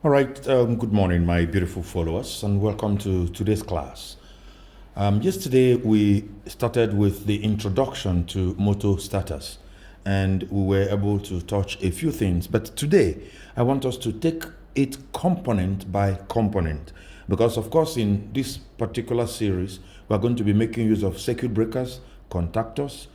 All right, good morning, my beautiful followers, and welcome to today's class. Yesterday, we started with the introduction to motor starters, and we were able to touch a few things. But today, I want us to take it component by component, because, of course, in this particular series, we're going to be making use of circuit breakers, contactors,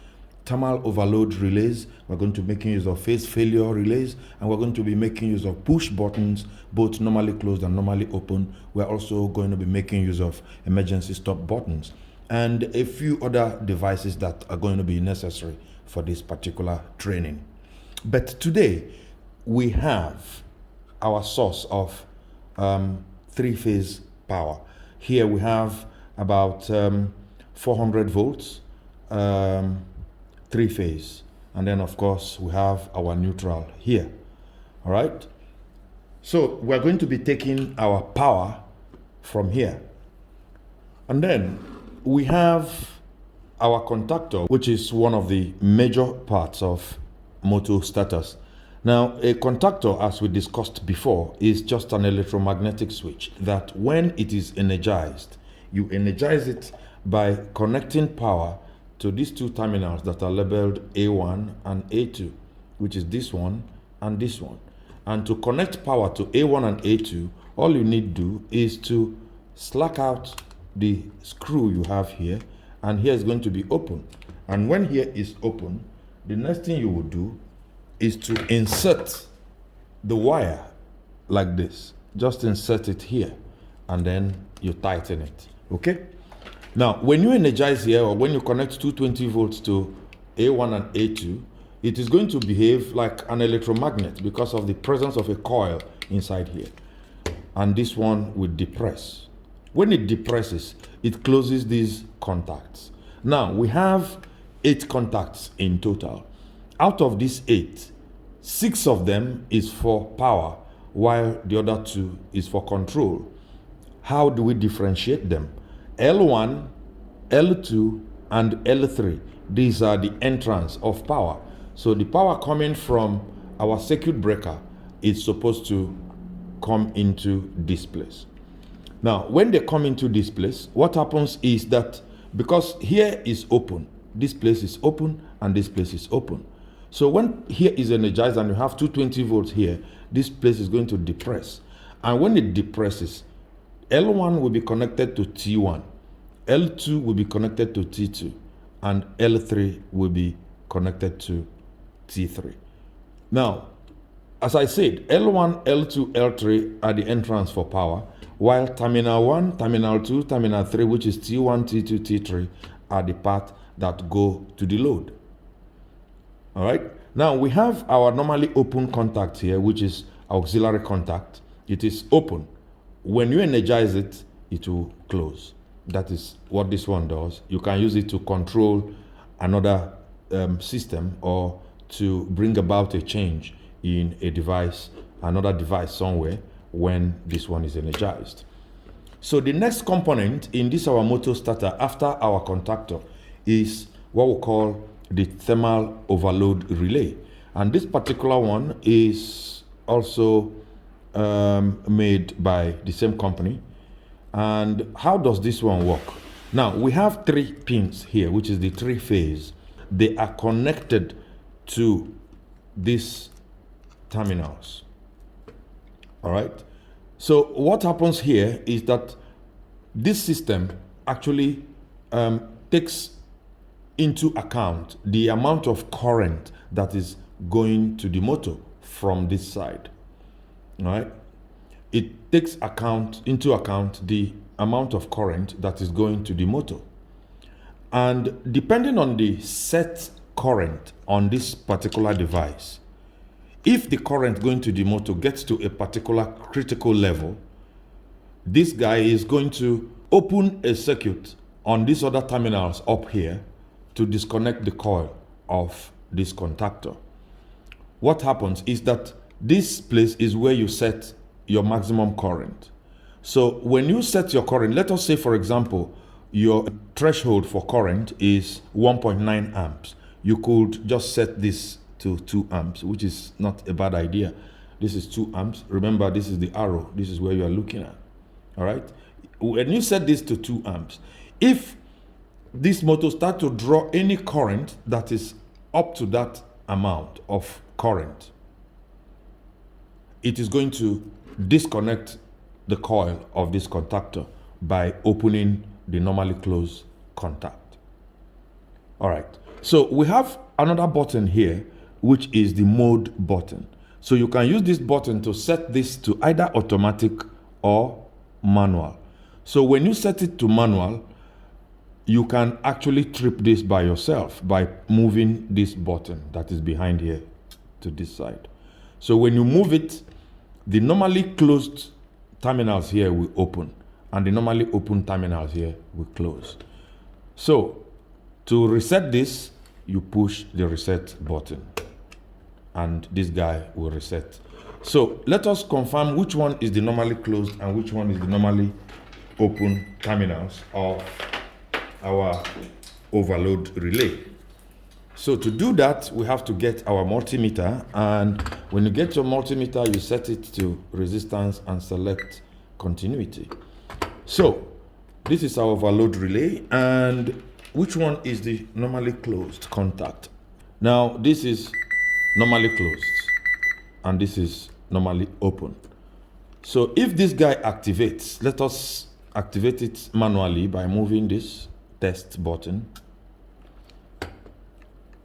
thermal overload relays, we're going to be making use of phase failure relays, and we're going to be making use of push buttons, both normally closed and normally open. We're also going to be making use of emergency stop buttons and a few other devices that are going to be necessary for this particular training. But today, we have our source of three-phase power. Here we have about 400 volts, three-phase, and then of course we have our neutral here. All right, so we're going to be taking our power from here, and then we have our contactor, which is one of the major parts of motor starters. Now, a contactor, as we discussed before, is just an electromagnetic switch that when it is energized, you energize it by connecting power to these two terminals that are labeled A1 and A2, which is this one and this one. And to connect power to A1 and A2, all you need to do is to slack out the screw you have here, and here is going to be open. And when here is open, the next thing you will do is to insert the wire like this. Just insert it here, and then you tighten it, okay? Now, when you energize here, or when you connect 220 volts to A1 and A2, it is going to behave like an electromagnet because of the presence of a coil inside here. And this one will depress. When it depresses, it closes these contacts. Now, we have 8 contacts in total. Out of these 8, 6 of them is for power, while the other 2 is for control. How do we differentiate them? L1, L2, and L3. These are the entrance of power. So the power coming from our circuit breaker is supposed to come into this place. Now, when they come into this place, what happens is that because here is open, this place is open, and this place is open. So when here is energized and you have 220 volts here, this place is going to depress. And when it depresses, L1 will be connected to T1, L2 will be connected to T2, and L3 will be connected to T3. Now, as I said, L1, L2, L3 are the entrance for power, while terminal 1, terminal 2, terminal 3, which is T1, T2, T3, are the part that go to the load. All right? Now, we have our normally open contact here, which is auxiliary contact. It is open. When you energize it, it will close. That is what this one does. You can use it to control another system or to bring about a change in a device, another device somewhere when this one is energized. So the next component in this our motor starter after our contactor is what we call the thermal overload relay. And this particular one is also made by the same company. And how does this one work? Now, we have 3 pins here, which is the 3-phase. They are connected to these terminals. All right? So what happens here is that this system actually takes into account the amount of current that is going to the motor from this side. All right? It takes into account the amount of current that is going to the motor. And depending on the set current on this particular device, if the current going to the motor gets to a particular critical level, this guy is going to open a circuit on these other terminals up here to disconnect the coil of this contactor. What happens is that this place is where you set your maximum current. So when you set your current, let us say, for example, your threshold for current is 1.9 amps. You could just set this to 2 amps, which is not a bad idea. This is 2 amps. Remember, this is the arrow. This is where you are looking at. All right. When you set this to 2 amps, if this motor start to draw any current that is up to that amount of current, it is going to disconnect the coil of this contactor by opening the normally closed contact. All right. So we have another button here, which is the mode button. So you can use this button to set this to either automatic or manual. So when you set it to manual, you can actually trip this by yourself by moving this button that is behind here to this side. So when you move it, the normally closed terminals here will open and the normally open terminals here will close. So to reset this, you push the reset button and this guy will reset. So let us confirm which one is the normally closed and which one is the normally open terminals of our overload relay. So to do that, we have to get our multimeter, and when you get your multimeter, you set it to resistance and select continuity. So this is our overload relay, and which one is the normally closed contact? Now this is normally closed and this is normally open. So if this guy activates, let us activate it manually by moving this test button.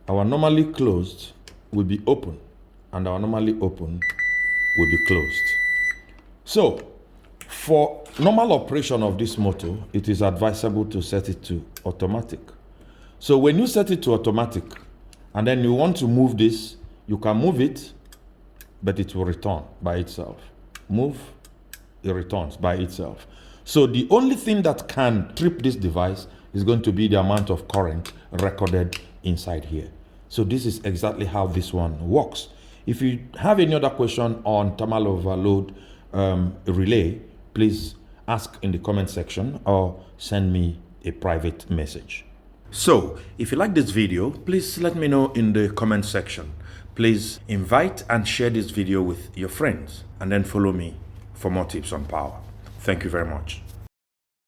Our normally closed will be open and our normally open will be closed. So for normal operation of this motor, it is advisable to set it to automatic. So when you set it to automatic and then you want to move this, you can move it, but it will return by itself. Move, it returns by itself. So the only thing that can trip this device is going to be the amount of current recorded inside here. So this is exactly how this one works. If you have any other question on thermal overload relay, please ask in the comment section or send me a private message. So if you like this video, please let me know in the comment section. Please invite and share this video with your friends and then follow me for more tips on power. Thank you very much.